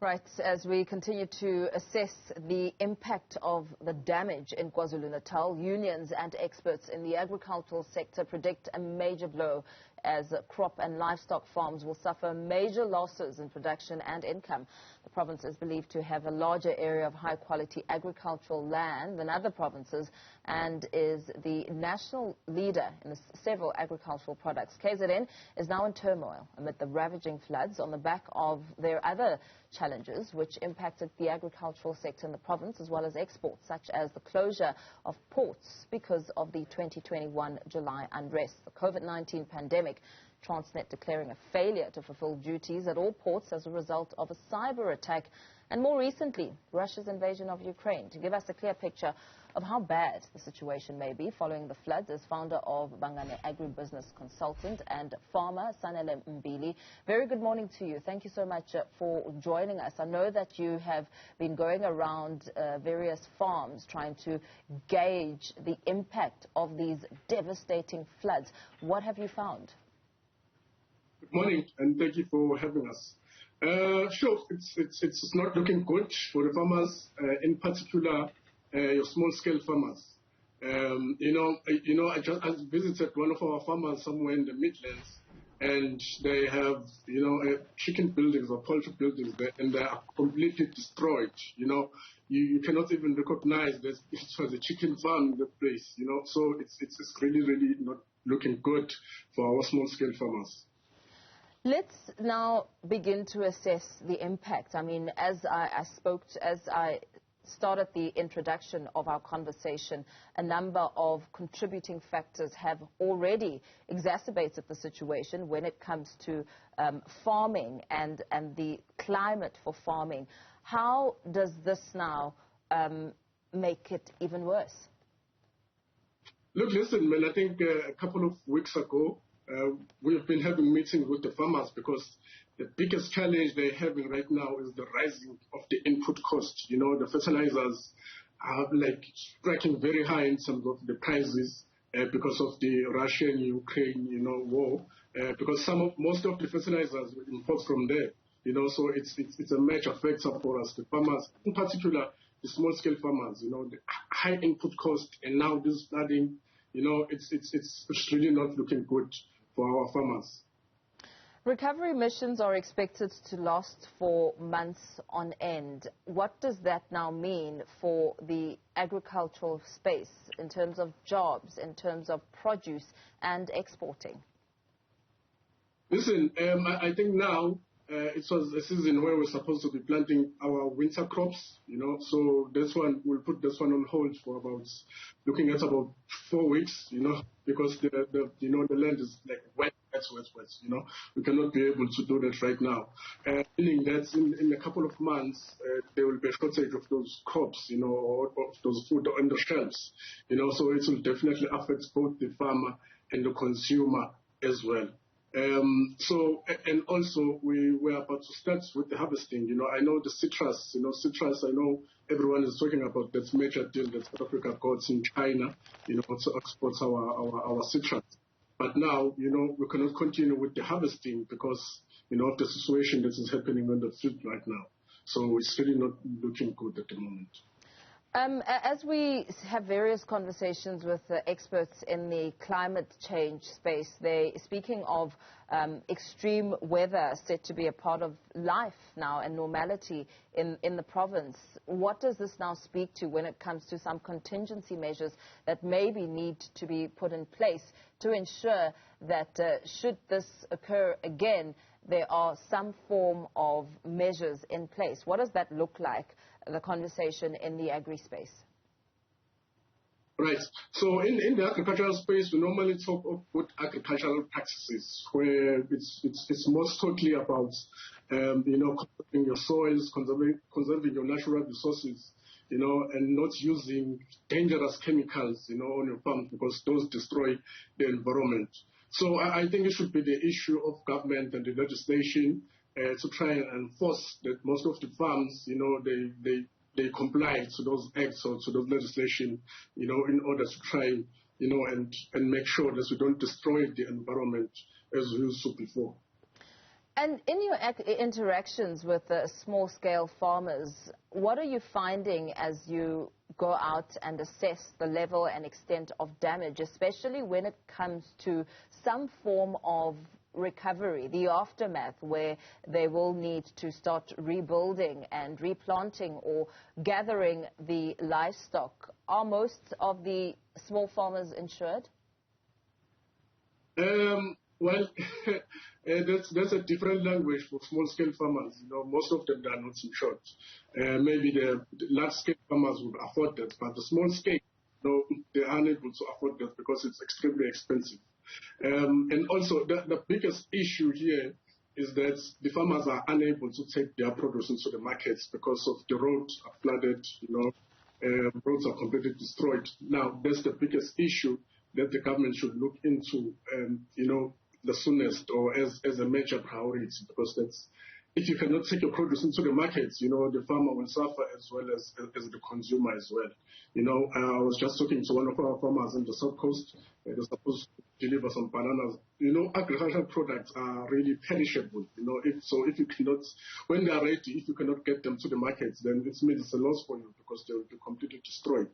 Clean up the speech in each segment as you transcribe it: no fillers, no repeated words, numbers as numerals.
Right, as we continue to assess the impact of the damage in KwaZulu-Natal, unions and experts in the agricultural sector predict a major blow as crop and livestock farms will suffer major losses in production and income. The province is believed to have a larger area of high-quality agricultural land than other provinces and is the national leader in several agricultural products. KZN is now in turmoil amid the ravaging floods on the back of their other challenges which impacted the agricultural sector in the province as well as exports, such as the closure of ports because of the 2021 July unrest. The COVID-19 pandemic, Transnet declaring a failure to fulfill duties at all ports as a result of a cyber attack, and more recently, Russia's invasion of Ukraine. To give us a clear picture of how bad the situation may be following the floods is founder of Bhangane Agribusiness consultant and farmer Sanele Mbili. Very good morning to you. Thank you so much for joining us. I know that you have been going around various farms trying to gauge the impact of these devastating floods. What have you found? Good morning, and thank you for having us. Sure, it's not looking good for the farmers, in particular your small-scale farmers. I visited one of our farmers somewhere in the Midlands, and they have, chicken buildings or poultry buildings there, and they are completely destroyed. You cannot even recognize that it was a chicken farm in the place. So it's really not looking good for our small-scale farmers. Let's now begin to assess the impact. I mean, as I started the introduction of our conversation, a number of contributing factors have already exacerbated the situation when it comes to farming and the climate for farming. How does this now make it even worse? Look, listen, man, I think a couple of weeks ago, we have been having meetings with the farmers because the biggest challenge they're having right now is the rising of the input cost. The fertilizers are striking very high in terms of the prices because of the Russian-Ukraine, war. Because most of the fertilizers we import from there. So it's a major factor for us, the farmers, in particular the small-scale farmers. The high input cost, and now this flooding. It's really not looking good for our farmers. Recovery missions are expected to last for months on end. What does that now mean for the agricultural space in terms of jobs, in terms of produce and exporting? Listen, I think now it was a season where we're supposed to be planting our winter crops, so we'll put this one on hold for looking at about 4 weeks, because the land is wet. We cannot be able to do that right now. Meaning that in a couple of months, there will be a shortage of those crops, or of those food on the shelves, so it will definitely affect both the farmer and the consumer as well. And also we're about to start with the harvesting. I know the citrus, I know everyone is talking about that major deal that South Africa got in China, to export our citrus. But now, we cannot continue with the harvesting because, of the situation that is happening on the field right now. So it's really not looking good at the moment. As we have various conversations with experts in the climate change space, they're speaking of extreme weather set to be a part of life now and normality in the province. What does this now speak to when it comes to some contingency measures that maybe need to be put in place to ensure that should this occur again, there are some form of measures in place? What does that look like, the conversation in the agri-space? Right. So in the agricultural space, we normally talk of good agricultural practices, where it's most totally about, conserving your soils, conserving your natural resources, and not using dangerous chemicals, on your farm, because those destroy the environment. So I think it should be the issue of government and the legislation to try and enforce that most of the farms, they comply to those acts or to those legislation, in order to try, and make sure that we don't destroy the environment as we used to before. And in your interactions with small-scale farmers, what are you finding as you go out and assess the level and extent of damage, especially when it comes to some form of recovery, the aftermath, where they will need to start rebuilding and replanting or gathering the livestock? Are most of the small farmers insured? Well, that's a different language for small-scale farmers. You know, most of them are not insured. Maybe the large-scale farmers would afford that, but the small-scale, they are unable to afford that because it's extremely expensive. And also, the biggest issue here is that the farmers are unable to take their produce into the markets because of the roads are flooded. Roads are completely destroyed. Now, that's the biggest issue that the government should look into, the soonest, or as a major priority, because that's, if you cannot take your produce into the markets, the farmer will suffer as well as the consumer as well. I was just talking to one of our farmers in the South Coast. They're supposed to deliver some bananas. Agricultural products are really perishable. If you cannot, when they are ready, if you cannot get them to the markets, then it means it's a loss for you because they will be completely destroyed.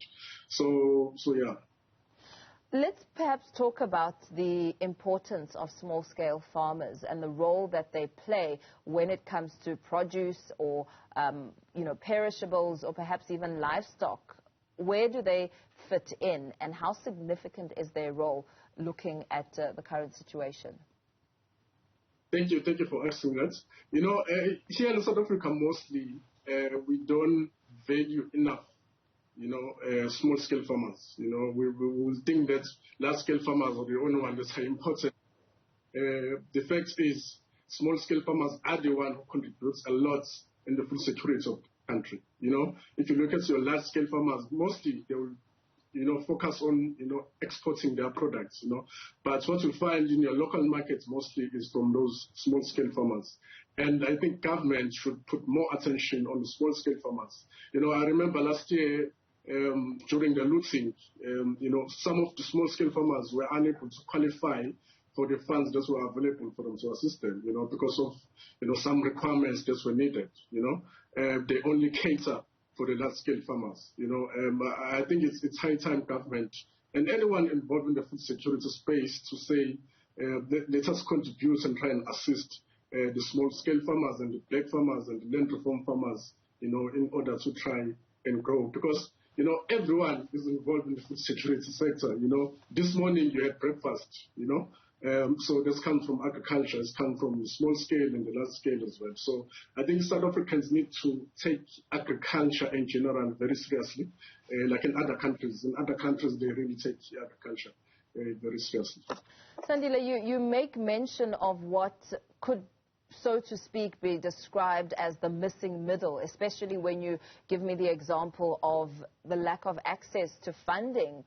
So yeah. Let's perhaps talk about the importance of small-scale farmers and the role that they play when it comes to produce or, perishables or perhaps even livestock. Where do they fit in, and how significant is their role looking at the current situation? Thank you for asking that. Here in South Africa, mostly, we don't value enough small-scale farmers. We will think that large-scale farmers are the only ones that are important. The fact is, small-scale farmers are the one who contributes a lot in the food security of the country. If you look at your large-scale farmers, mostly they will, focus on, exporting their products, But what you find in your local markets mostly is from those small-scale farmers. And I think government should put more attention on the small-scale farmers. I remember last year, during the looting, some of the small-scale farmers were unable to qualify for the funds that were available for them to assist them, because of, some requirements that were needed, They only cater for the large-scale farmers, I think it's high time government and anyone involved in the food security space to say, let us contribute and try and assist the small-scale farmers and the black farmers and the land reform farmers, in order to try and grow. Because everyone is involved in the food security sector. This morning you had breakfast, so this comes from agriculture, it's come from the small scale and the large scale as well. So I think South Africans need to take agriculture in general very seriously, like in other countries. In other countries, they really take agriculture very seriously. Sanele, you make mention of what could, so to speak, be described as the missing middle, especially when you give me the example of the lack of access to funding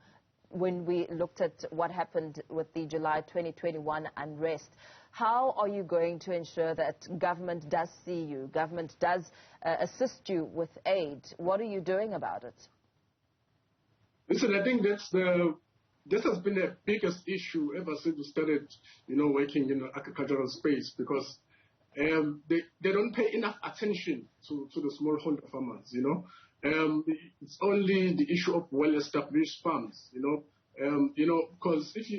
when we looked at what happened with the July 2021 unrest. How are you going to ensure that government does see you, government does assist you with aid? What are you doing about it? Listen, I think this has been the biggest issue ever since we started, working in the agricultural space, because they don't pay enough attention to the smallholder farmers, It's only the issue of well-established farms, because if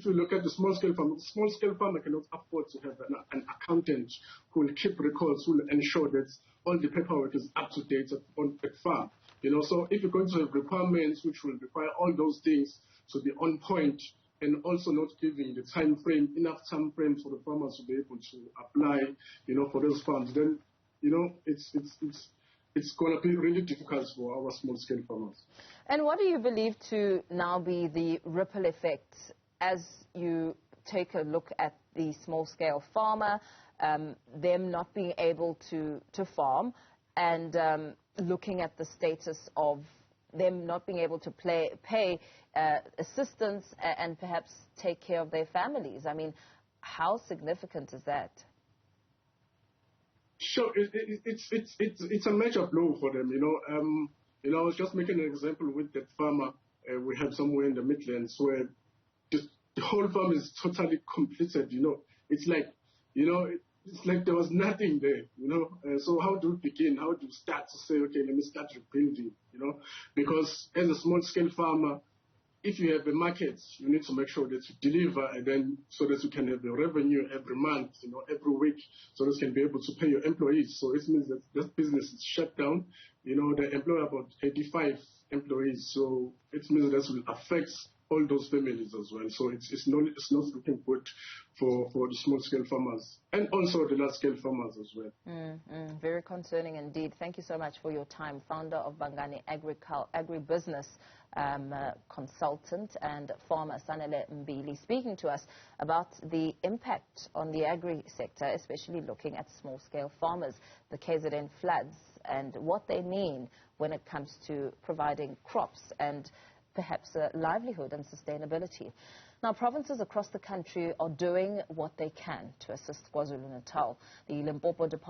you look at the small-scale farmer cannot afford to have an accountant who will keep records, who will ensure that all the paperwork is up to date on the farm, So if you're going to have requirements which will require all those things to be on point, and also not giving enough time frame for the farmers to be able to apply, for those funds, then, it's going to be really difficult for our small-scale farmers. And what do you believe to now be the ripple effect as you take a look at the small-scale farmer, them not being able to farm, and looking at the status of them not being able to pay assistance and perhaps take care of their families? I mean, how significant is that? Sure, it's a major blow for them. I was just making an example with that farmer we have somewhere in the Midlands where the whole farm is totally completed. It's like, it's like there was nothing there, so how do we begin? How do you start to say, okay, let me start rebuilding, because as a small-scale farmer, if you have a market, you need to make sure that you deliver, and then so that you can have a revenue every month, every week, so that you can be able to pay your employees. So it means that this business is shut down. They employ about 85 employees, so it means that will affect all those families as well. So it's not looking good for the small-scale farmers and also the large-scale farmers as well. Very concerning indeed. Thank you so much for your time. Founder of Bhangane Agribusiness, consultant and farmer Sanele Mbili, speaking to us about the impact on the agri sector, especially looking at small-scale farmers, the KZN floods, and what they mean when it comes to providing crops and perhaps livelihood and sustainability. Now, provinces across the country are doing what they can to assist KwaZulu-Natal. The Limpopo Department